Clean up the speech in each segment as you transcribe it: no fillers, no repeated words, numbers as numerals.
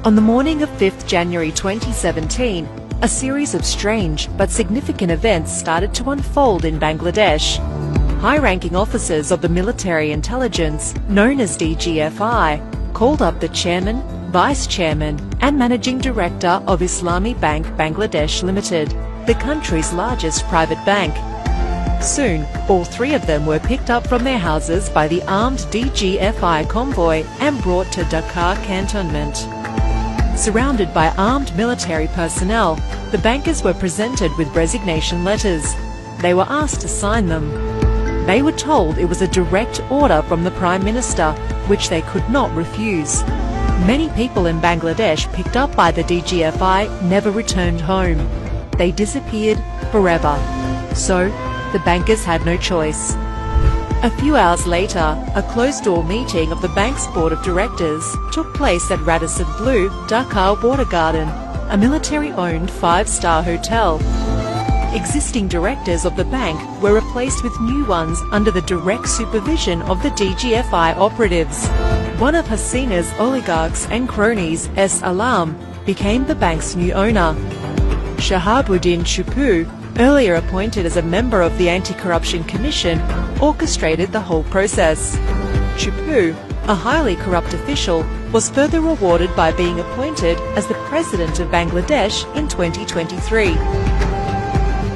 On the morning of 5th January 2017, a series of strange but significant events started to unfold in Bangladesh. High-ranking officers of the military intelligence, known as DGFI, called up the chairman, vice chairman and managing director of Islami Bank Bangladesh Limited, the country's largest private bank. Soon, all three of them were picked up from their houses by the armed DGFI convoy and brought to Dhaka cantonment. Surrounded by armed military personnel, the bankers were presented with resignation letters. They were asked to sign them. They were told it was a direct order from the Prime Minister, which they could not refuse. Many people in Bangladesh picked up by the DGFI never returned home. They disappeared forever. So, the bankers had no choice. A few hours later, a closed-door meeting of the bank's board of directors took place at Radisson Blu, Dhaka Water Garden, a military-owned five-star hotel. Existing directors of the bank were replaced with new ones under the direct supervision of the DGFI operatives. One of Hasina's oligarchs and cronies, S. Alam, became the bank's new owner. Shahabuddin Chupu, earlier appointed as a member of the Anti-Corruption Commission, orchestrated the whole process. Chupu, a highly corrupt official, was further rewarded by being appointed as the President of Bangladesh in 2023.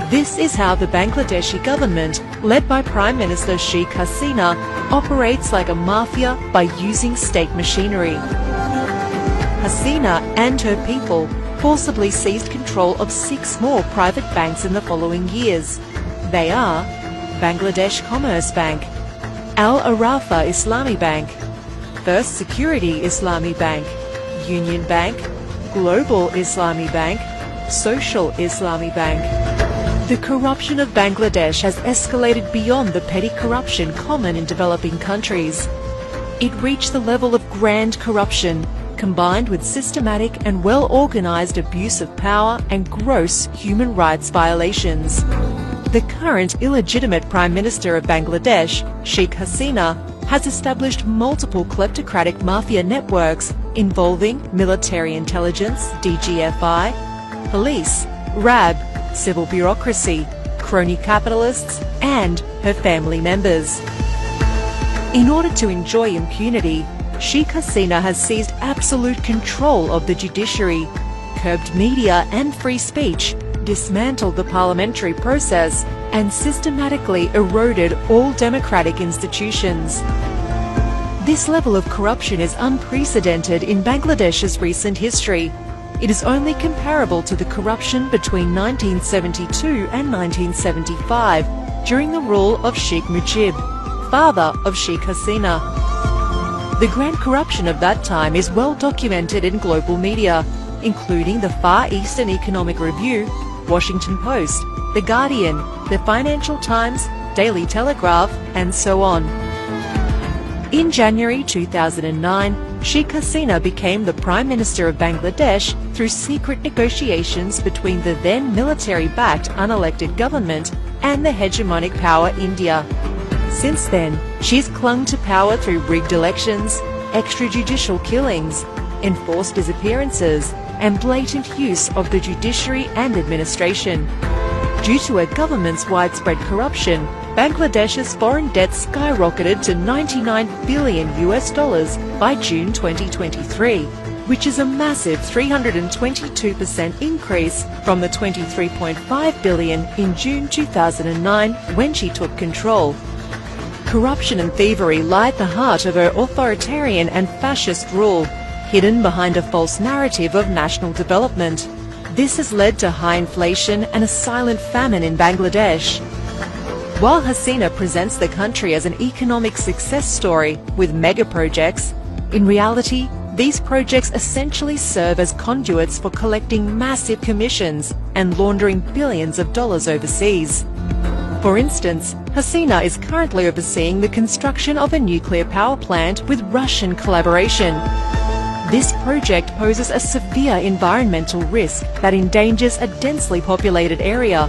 This is how the Bangladeshi government, led by Prime Minister Sheikh Hasina, operates like a mafia by using state machinery. Hasina and her people forcibly seized control of 6 more private banks in the following years. They are Bangladesh Commerce Bank, Al Arafa Islami Bank, First Security Islami Bank, Union Bank, Global Islami Bank, Social Islami Bank. The corruption of Bangladesh has escalated beyond the petty corruption common in developing countries. It reached the level of grand corruption, combined with systematic and well-organized abuse of power and gross human rights violations. The current illegitimate Prime Minister of Bangladesh, Sheikh Hasina, has established multiple kleptocratic mafia networks involving military intelligence, DGFI, police, RAB, civil bureaucracy, crony capitalists, and her family members. In order to enjoy impunity, Sheikh Hasina has seized absolute control of the judiciary, curbed media and free speech, dismantled the parliamentary process, and systematically eroded all democratic institutions. This level of corruption is unprecedented in Bangladesh's recent history. It is only comparable to the corruption between 1972 and 1975 during the rule of Sheikh Mujib, father of Sheikh Hasina. The grand corruption of that time is well documented in global media, including the Far Eastern Economic Review, Washington Post, The Guardian, The Financial Times, Daily Telegraph, and so on. In January 2009, Sheikh Hasina became the Prime Minister of Bangladesh through secret negotiations between the then military-backed unelected government and the hegemonic power India. Since then, she's clung to power through rigged elections, extrajudicial killings, enforced disappearances, and blatant use of the judiciary and administration. Due to her government's widespread corruption, Bangladesh's foreign debt skyrocketed to $99 billion by June 2023, which is a massive 322% increase from the $23.5 billion in June 2009 when she took control. Corruption and thievery lie at the heart of her authoritarian and fascist rule, hidden behind a false narrative of national development. This has led to high inflation and a silent famine in Bangladesh. While Hasina presents the country as an economic success story with mega projects, in reality, these projects essentially serve as conduits for collecting massive commissions and laundering billions of dollars overseas. For instance, Hasina is currently overseeing the construction of a nuclear power plant with Russian collaboration. This project poses a severe environmental risk that endangers a densely populated area.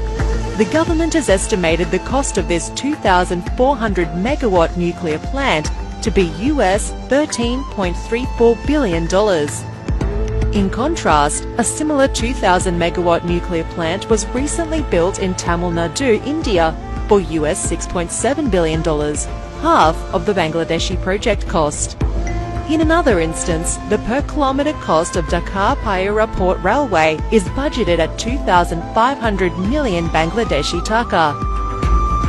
The government has estimated the cost of this 2,400 megawatt nuclear plant to be US $13.34 billion. In contrast, a similar 2,000-megawatt nuclear plant was recently built in Tamil Nadu, India, for US $6.7 billion, half of the Bangladeshi project cost. In another instance, the per-kilometre cost of Dhaka-Payara Port Railway is budgeted at 2,500 million Bangladeshi taka.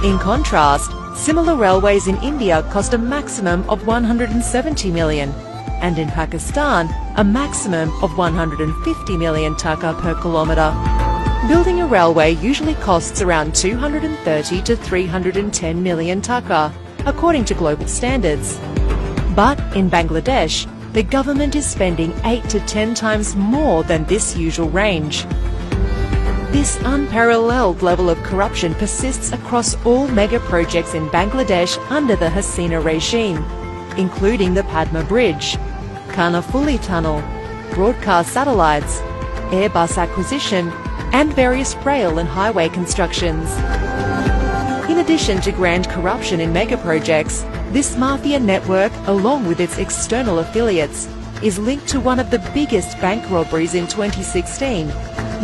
In contrast, similar railways in India cost a maximum of 170 million, and in Pakistan, a maximum of 150 million taka per kilometre. Building a railway usually costs around 230 to 310 million taka, according to global standards. But in Bangladesh, the government is spending 8 to 10 times more than this usual range. This unparalleled level of corruption persists across all mega projects in Bangladesh under the HASINA regime, including the Padma Bridge, Karnafuli Tunnel, broadcast satellites, Airbus acquisition, and various rail and highway constructions. In addition to grand corruption in mega projects, this mafia network, along with its external affiliates, is linked to one of the biggest bank robberies in 2016,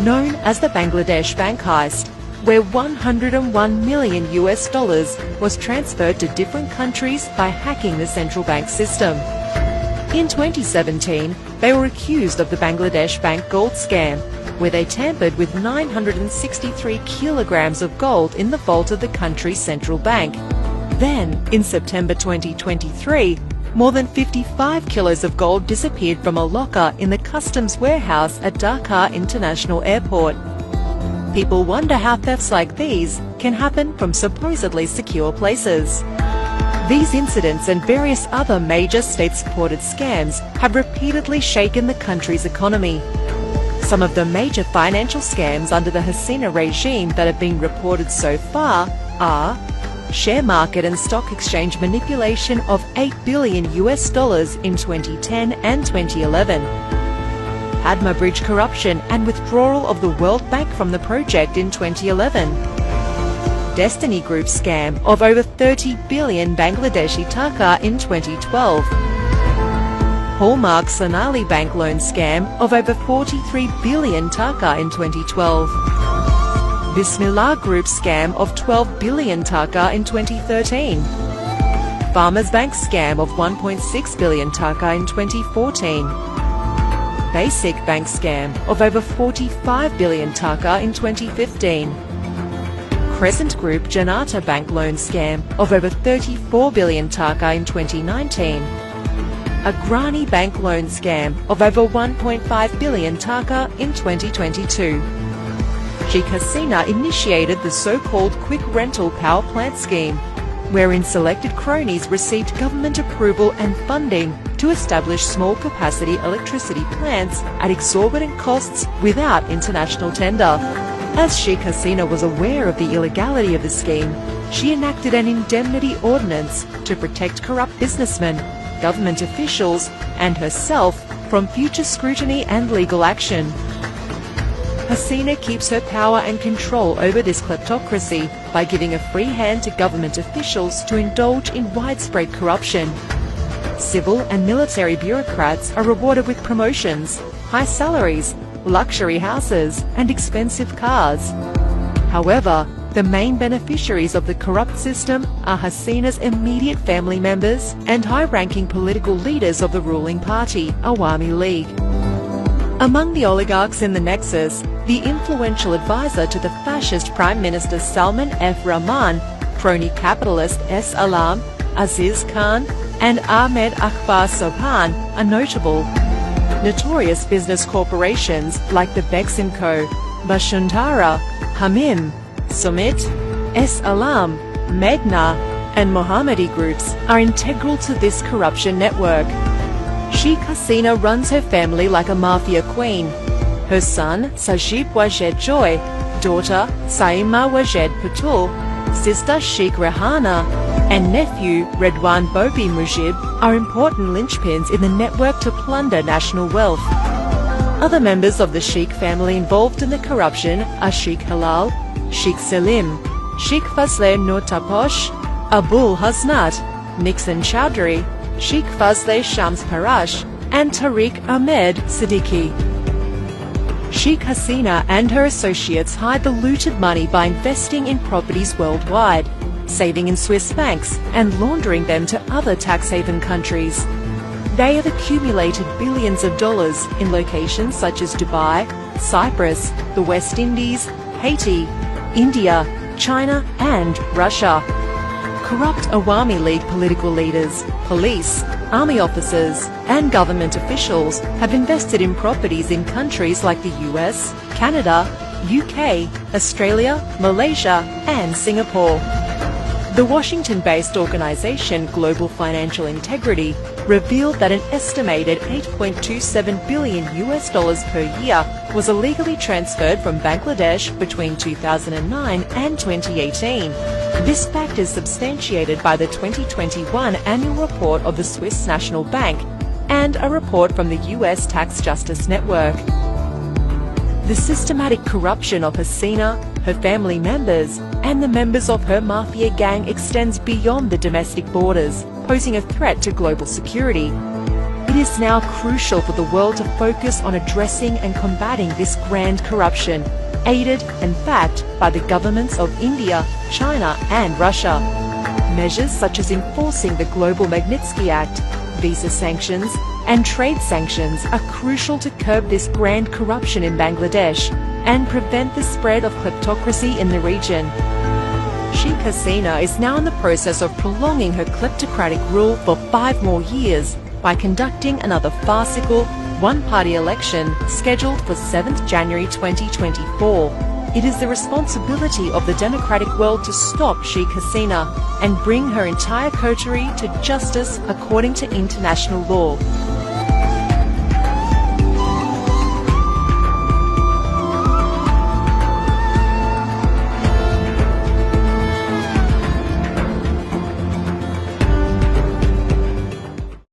known as the Bangladesh bank heist, where $101 million was transferred to different countries by hacking the central bank system. In 2017, they were accused of the Bangladesh bank gold scam, where they tampered with 963 kilograms of gold in the vault of the country's central bank. Then, in September 2023, more than 55 kilos of gold disappeared from a locker in the customs warehouse at Dhaka International Airport. People wonder how thefts like these can happen from supposedly secure places. These incidents and various other major state-supported scams have repeatedly shaken the country's economy. Some of the major financial scams under the HASINA regime that have been reported so far are share market and stock exchange manipulation of $8 billion in 2010 and 2011, Padma Bridge corruption and withdrawal of the World Bank from the project in 2011, Destiny Group scam of over 30 billion Bangladeshi taka in 2012, Hallmark Sonali Bank loan scam of over 43 billion taka in 2012, Bismillah Group scam of 12 billion taka in 2013, Farmers Bank scam of 1.6 billion taka in 2014, Basic Bank scam of over 45 billion taka in 2015, Crescent Group Janata Bank loan scam of over 34 billion taka in 2019, Agrani Bank loan scam of over 1.5 billion taka in 2022. Sheikh Hasina initiated the so-called quick rental power plant scheme, wherein selected cronies received government approval and funding to establish small-capacity electricity plants at exorbitant costs without international tender. As Sheikh Hasina was aware of the illegality of the scheme, she enacted an indemnity ordinance to protect corrupt businessmen, government officials, and herself from future scrutiny and legal action. Hasina keeps her power and control over this kleptocracy by giving a free hand to government officials to indulge in widespread corruption. Civil and military bureaucrats are rewarded with promotions, high salaries, luxury houses, and expensive cars. However, the main beneficiaries of the corrupt system are Hasina's immediate family members and high-ranking political leaders of the ruling party, Awami League. Among the oligarchs in the nexus, the influential advisor to the fascist Prime Minister Salman F. Rahman, crony capitalist S. Alam, Aziz Khan, and Ahmed Akbar Sobhan are notable. Notorious business corporations like the Beximco, Bashuntara, Hamim, Sumit, S. Alam, Meghna, and Mohammadi groups are integral to this corruption network. Sheikh Hasina runs her family like a mafia queen. Her son, Sajib Wajed Joy, daughter, Saima Wajed Patul, sister Sheikh Rehana, and nephew, Redwan Bobi Mujib, are important linchpins in the network to plunder national wealth. Other members of the Sheikh family involved in the corruption are Sheikh Halal, Sheikh Selim, Sheikh Fazle Nur Taposh, Abul Hasnat, Nixon Chowdhury, Sheikh Fazle Shams Parash, and Tariq Ahmed Siddiqui. Sheikh HASINA and her associates hide the looted money by investing in properties worldwide, saving in Swiss banks and laundering them to other tax haven countries. They have accumulated billions of dollars in locations such as Dubai, Cyprus, the West Indies, Haiti, India, China and Russia. Corrupt Awami League political leaders, police, army officers and government officials have invested in properties in countries like the US, Canada, UK, Australia, Malaysia and Singapore. The Washington-based organization Global Financial Integrity revealed that an estimated $8.27 billion per year was illegally transferred from Bangladesh between 2009 and 2018. This fact is substantiated by the 2021 annual report of the Swiss National Bank and a report from the US Tax Justice Network. The systematic corruption of HASINA, her family members, and the members of her mafia gang extends beyond the domestic borders, posing a threat to global security. It is now crucial for the world to focus on addressing and combating this grand corruption, aided and backed by the governments of India, China and Russia. Measures such as enforcing the Global Magnitsky Act, visa sanctions and trade sanctions are crucial to curb this grand corruption in Bangladesh and prevent the spread of kleptocracy in the region. Sheikh HASINA is now in the process of prolonging her kleptocratic rule for 5 more years by conducting another farcical, one-party election scheduled for 7th January 2024. It is the responsibility of the democratic world to stop Sheikh HASINA and bring her entire coterie to justice according to international law.